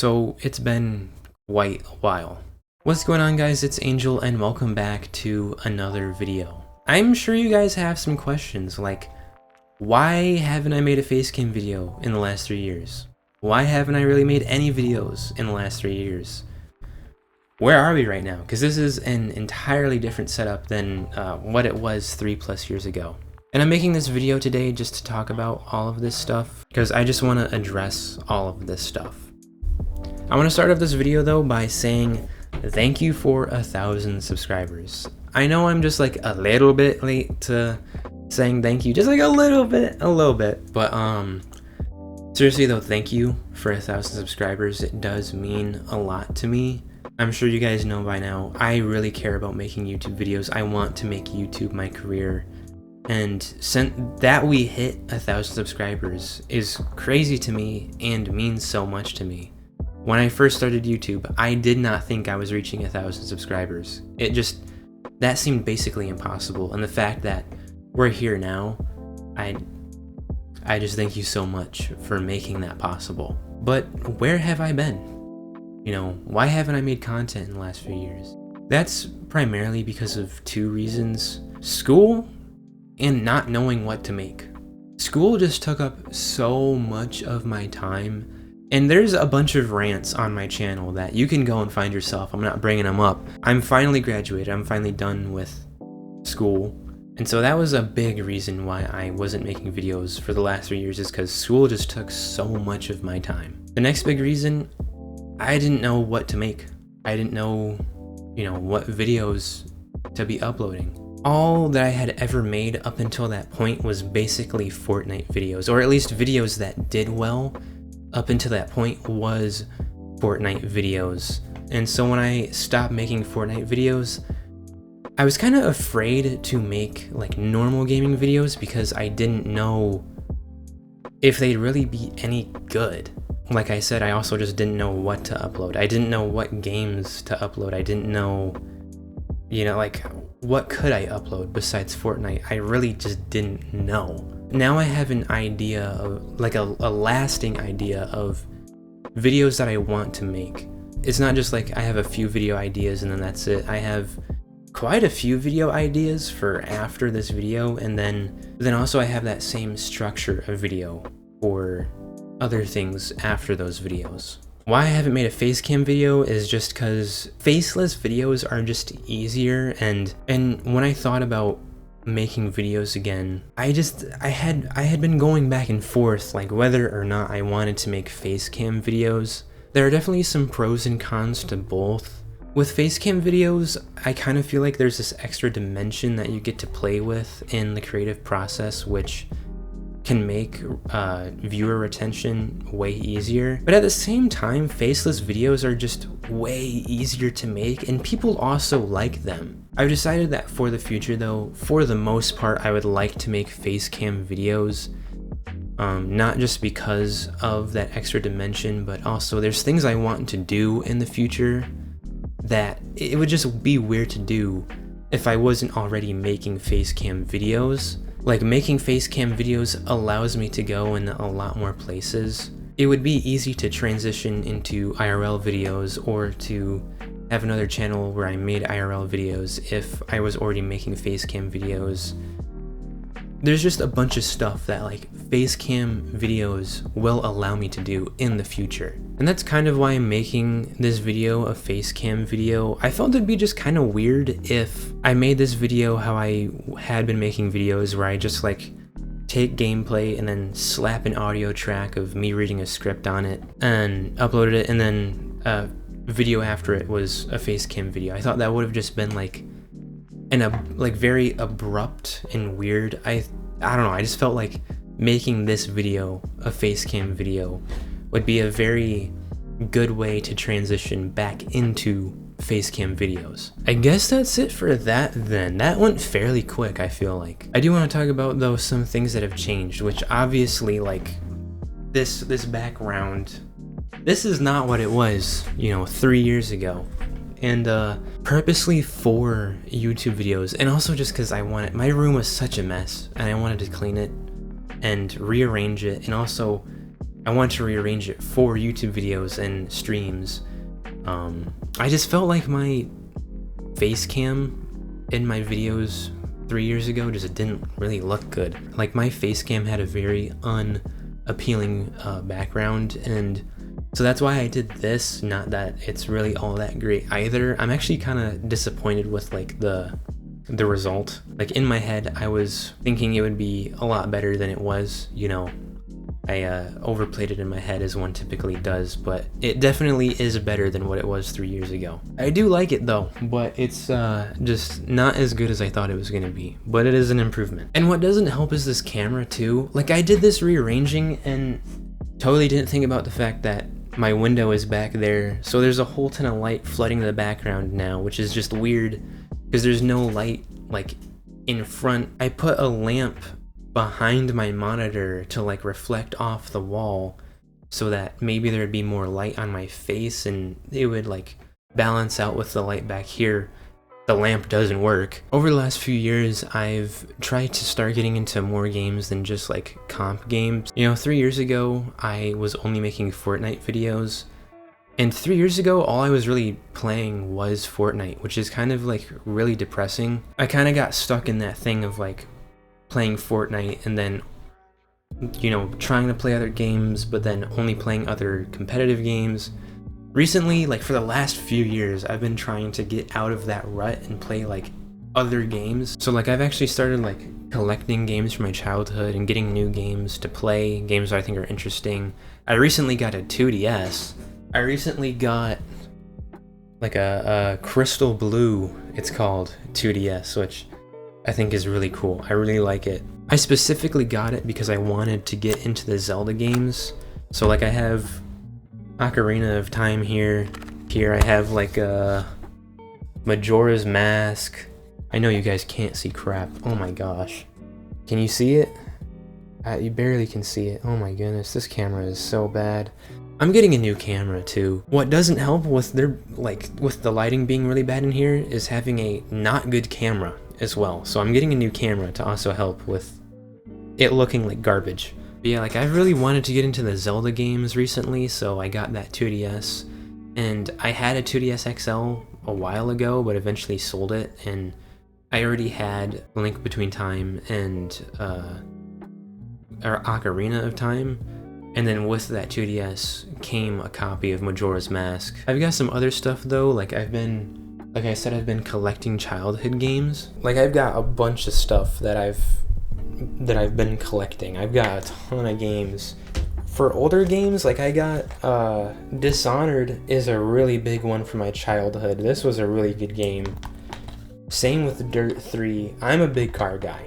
So it's been quite a while. What's going on, guys? It's Angel and welcome back to another video. I'm sure you guys have some questions like, why haven't I made a facecam video in the last 3 years? Why haven't I really made any videos in the last 3 years? Where are we right now? Because this is an entirely different setup than what it was 3+ years ago. And I'm making this video today just to talk about all of this stuff because I just want to address all of this stuff. I want to start off this video though by saying thank you for 1,000 subscribers. I know I'm just like a little bit late to saying thank you, just like a little bit, but seriously though, thank you for 1,000 subscribers. It does mean a lot to me. I'm sure you guys know by now, I really care about making YouTube videos. I want to make YouTube my career. And that we hit 1,000 subscribers is crazy to me and means so much to me. When I first started YouTube, I did not think I was reaching 1,000 subscribers. That seemed basically impossible. And the fact that we're here now, I just thank you so much for making that possible. But where have I been? You know, why haven't I made content in the last few years? That's primarily because of two reasons: school and not knowing what to make. School just took up so much of my time. And there's a bunch of rants on my channel that you can go and find yourself. I'm not bringing them up. I'm finally graduated. I'm finally done with school. And so that was a big reason why I wasn't making videos for the last 3 years, is because school just took so much of my time. The next big reason, I didn't know what to make. I didn't know, what videos to be uploading. All that I had ever made up until that point was basically Fortnite videos, or at least videos that did well. Up until that point was Fortnite videos. And so when I stopped making Fortnite videos, I was kind of afraid to make like normal gaming videos because I didn't know if they'd really be any good. Like I said, I also just didn't know what to upload. I didn't know what games to upload. I didn't know, what could I upload besides Fortnite? I really just didn't know. Now I have an idea of, like a lasting idea of videos that I want to make. It's not just like I have a few video ideas and then that's it. I have quite a few video ideas for after this video, and then also I have that same structure of video for other things after those videos. Why I haven't made a facecam video is just because faceless videos are just easier, and when I thought about making videos again, I had been going back and forth like whether or not I wanted to make facecam videos. There are definitely some pros and cons to both. With facecam videos, I kind of feel like there's this extra dimension that you get to play with in the creative process, which can make viewer retention way easier. But at the same time, faceless videos are just way easier to make, and people also like them. I've decided that for the future though, for the most part, I would like to make facecam videos, not just because of that extra dimension, but also there's things I want to do in the future that it would just be weird to do if I wasn't already making facecam videos. Like, making facecam videos allows me to go in a lot more places. It would be easy to transition into IRL videos or to have another channel where I made IRL videos if I was already making facecam videos. There's just a bunch of stuff that like facecam videos will allow me to do in the future. And that's kind of why I'm making this video a facecam video. I felt it'd be just kind of weird if I made this video how I had been making videos, where I just like take gameplay and then slap an audio track of me reading a script on it and uploaded it, and then a video after it was a facecam video. I thought that would have just been like very abrupt and weird. I don't know, I just felt like making this video a facecam video would be a very good way to transition back into facecam videos. I guess that's it for that then. That went fairly quick, I feel like. I do want to talk about though some things that have changed, which obviously like this background, this is not what it was, 3 years ago. And purposely for YouTube videos, and also just because my room was such a mess and I wanted to clean it and rearrange it, and also I want to rearrange it for YouTube videos and streams. I just felt like my face cam in my videos 3 years ago just didn't really look good. Like my face cam had a very unappealing background, and so that's why I did this. Not that it's really all that great either. I'm actually kind of disappointed with like the result. Like in my head, I was thinking it would be a lot better than it was, you know. I overplayed it in my head as one typically does, but it definitely is better than what it was 3 years ago. I do like it though, but it's just not as good as I thought it was gonna be, but it is an improvement. And what doesn't help is this camera too. Like I did this rearranging and totally didn't think about the fact that my window is back there, so there's a whole ton of light flooding the background now, which is just weird because there's no light like in front. I put a lamp behind my monitor to like reflect off the wall so that maybe there'd be more light on my face and it would like balance out with the light back here. The lamp doesn't work. Over the last few years, I've tried to start getting into more games than just like comp games. You know, 3 years ago, I was only making Fortnite videos. And 3 years ago, all I was really playing was Fortnite, which is kind of like really depressing. I kind of got stuck in that thing of like playing Fortnite and then, you know, trying to play other games, but then only playing other competitive games. Recently, like for the last few years, I've been trying to get out of that rut and play like other games. So like I've actually started like collecting games from my childhood and getting new games to play, games that I think are interesting. I recently got a 2DS. I recently got like a crystal blue, it's called, 2DS, which I think is really cool. I really like it. I specifically got it because I wanted to get into the Zelda games. So like I have Ocarina of Time here. Here I have like a Majora's Mask. I know you guys can't see crap. Oh my gosh. Can you see it? You barely can see it. Oh my goodness, this camera is so bad. I'm getting a new camera too. What doesn't help with with the lighting being really bad in here is having a not good camera as well. So I'm getting a new camera to also help with it looking like garbage. But yeah, like I've really wanted to get into the Zelda games recently, so I got that 2DS. And I had a 2DS XL a while ago, but eventually sold it, and I already had Link Between Time and or Ocarina of Time. And then with that 2DS came a copy of Majora's Mask. I've got some other stuff though, like I've been collecting childhood games. Like I've got a bunch of stuff that I've been collecting. I've got a ton of games. For older games, like I got Dishonored is a really big one from my childhood. This was a really good game. Same with Dirt 3. I'm a big car guy.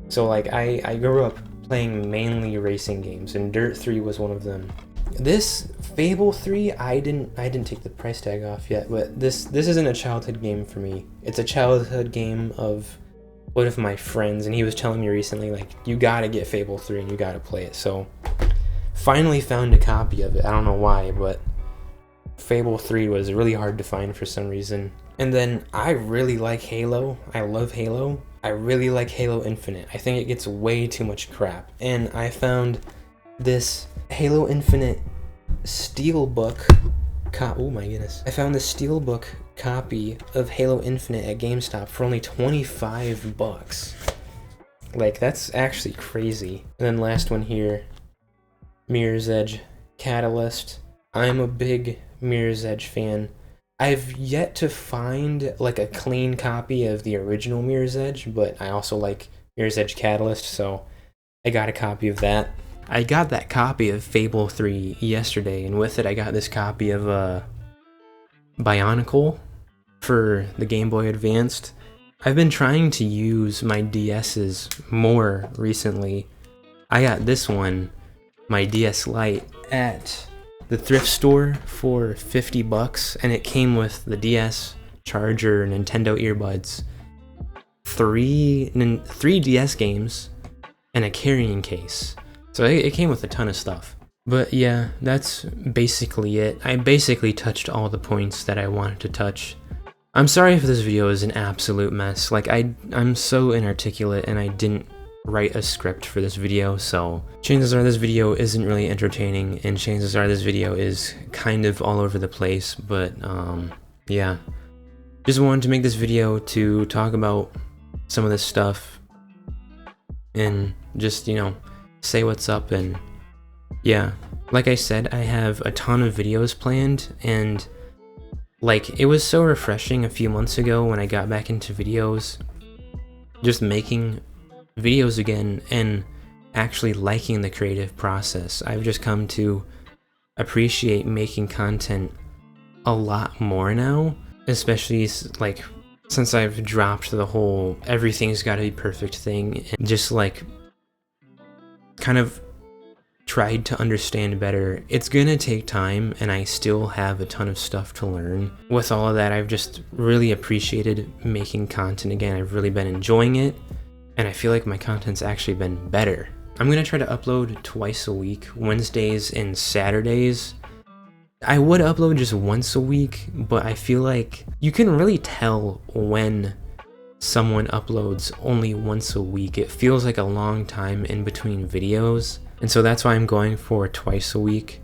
So like I grew up playing mainly racing games, and Dirt 3 was one of them. This Fable 3, I didn't take the price tag off yet, but this isn't a childhood game for me. It's a childhood game of one of my friends, and he was telling me recently, like, you gotta get Fable 3 and you gotta play it. So finally found a copy of it. I don't know why, but Fable 3 was really hard to find for some reason. And then I really like Halo. I love Halo. I really like Halo Infinite. I think it gets way too much crap. And I found this Halo Infinite Steelbook oh my goodness. I found this Steelbook copy of Halo Infinite at GameStop for only 25 bucks. Like, that's actually crazy. And then last one here, Mirror's Edge Catalyst. I'm a big Mirror's Edge fan. I've yet to find like a clean copy of the original Mirror's Edge, but I also like Mirror's Edge Catalyst, so I got a copy of that. I got that copy of Fable 3 yesterday, and with it I got this copy of Bionicle for the Game Boy Advanced. I've been trying to use my DS's more recently. I got this one, my DS Lite, at the thrift store for 50 bucks, and it came with the DS, charger, Nintendo earbuds, three DS games, and a carrying case. So it came with a ton of stuff. But yeah, that's basically it. I basically touched all the points that I wanted to touch. I'm sorry if this video is an absolute mess. Like, I'm so inarticulate, and I didn't write a script for this video, so chances are this video isn't really entertaining, and chances are this video is kind of all over the place, but yeah. Just wanted to make this video to talk about some of this stuff and just, you know, say what's up. And yeah, like I said, I have a ton of videos planned, and like, it was so refreshing a few months ago when I got back into videos, just making videos again and actually liking the creative process. I've just come to appreciate making content a lot more now, especially like since I've dropped the whole everything's gotta be perfect thing, and just like kind of tried to understand better. It's gonna take time, and I still have a ton of stuff to learn. With all of that, I've just really appreciated making content again. I've really been enjoying it, and I feel like my content's actually been better. I'm gonna try to upload twice a week, Wednesdays and Saturdays. I would upload just once a week, but I feel like you can really tell when someone uploads only once a week. It feels like a long time in between videos, and so that's why I'm going for twice a week.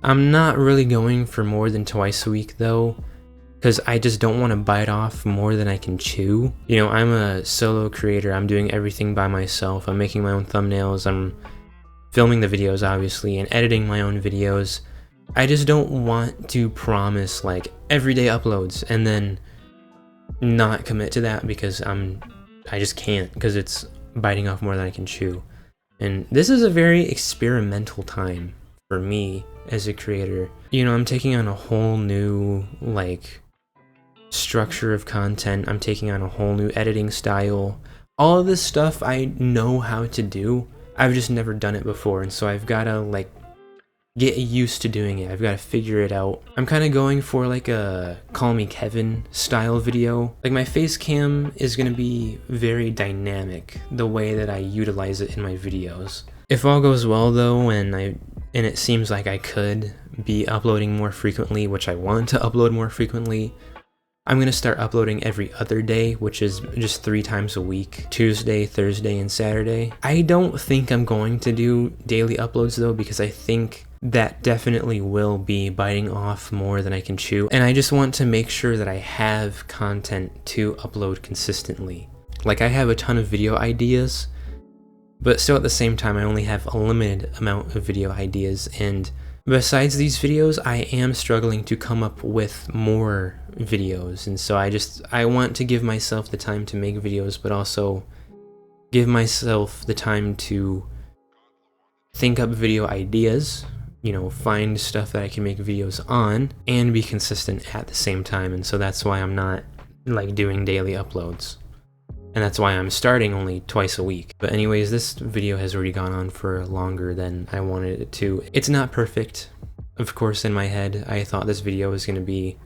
I'm not really going for more than twice a week though, because I just don't want to bite off more than I can chew. You know, I'm a solo creator. I'm doing everything by myself. I'm making my own thumbnails. I'm filming the videos, obviously, and editing my own videos. I just don't want to promise like everyday uploads and then not commit to that, because I just can't, because it's biting off more than I can chew. And this is a very experimental time for me as a creator. You know, I'm taking on a whole new like structure of content. I'm taking on a whole new editing style. All of this stuff I know how to do. I've just never done it before, and so I've gotta like get used to doing it. I've got to figure it out. I'm kind of going for like a Call Me Kevin style video. Like, my face cam is going to be very dynamic, the way that I utilize it in my videos. If all goes well though, and it seems like I could be uploading more frequently, which I want to upload more frequently, I'm going to start uploading every other day, which is just 3 times a week, Tuesday, Thursday, and Saturday. I don't think I'm going to do daily uploads though, because I think that definitely will be biting off more than I can chew, and I just want to make sure that I have content to upload consistently. Like, I have a ton of video ideas, but still at the same time I only have a limited amount of video ideas, and besides these videos I am struggling to come up with more videos, and so I want to give myself the time to make videos, but also give myself the time to think up video ideas, you know, find stuff that I can make videos on, and be consistent at the same time. And so that's why I'm not like doing daily uploads, and that's why I'm starting only twice a week. But anyways, this video has already gone on for longer than I wanted it to. It's not perfect. Of course, in my head I thought this video was going to be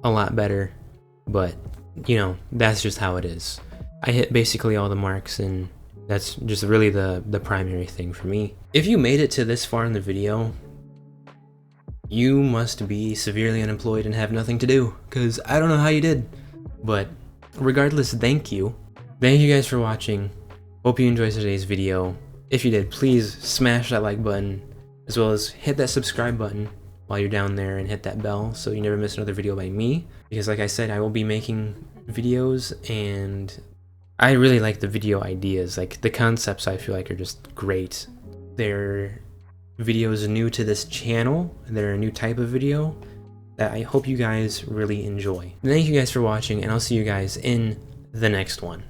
a lot better, but you know, that's just how it is. I hit basically all the marks, and that's just really the primary thing for me. If you made it to this far in the video, you must be severely unemployed and have nothing to do, because I don't know how you did. But regardless, thank you. Thank you guys for watching. Hope you enjoyed today's video. If you did, please smash that like button, as well as hit that subscribe button while you're down there, and hit that bell so you never miss another video by me. Because like I said, I will be making videos, and I really like the video ideas. Like, the concepts I feel like are just great. They're videos new to this channel. They're a new type of video that I hope you guys really enjoy. Thank you guys for watching, and I'll see you guys in the next one.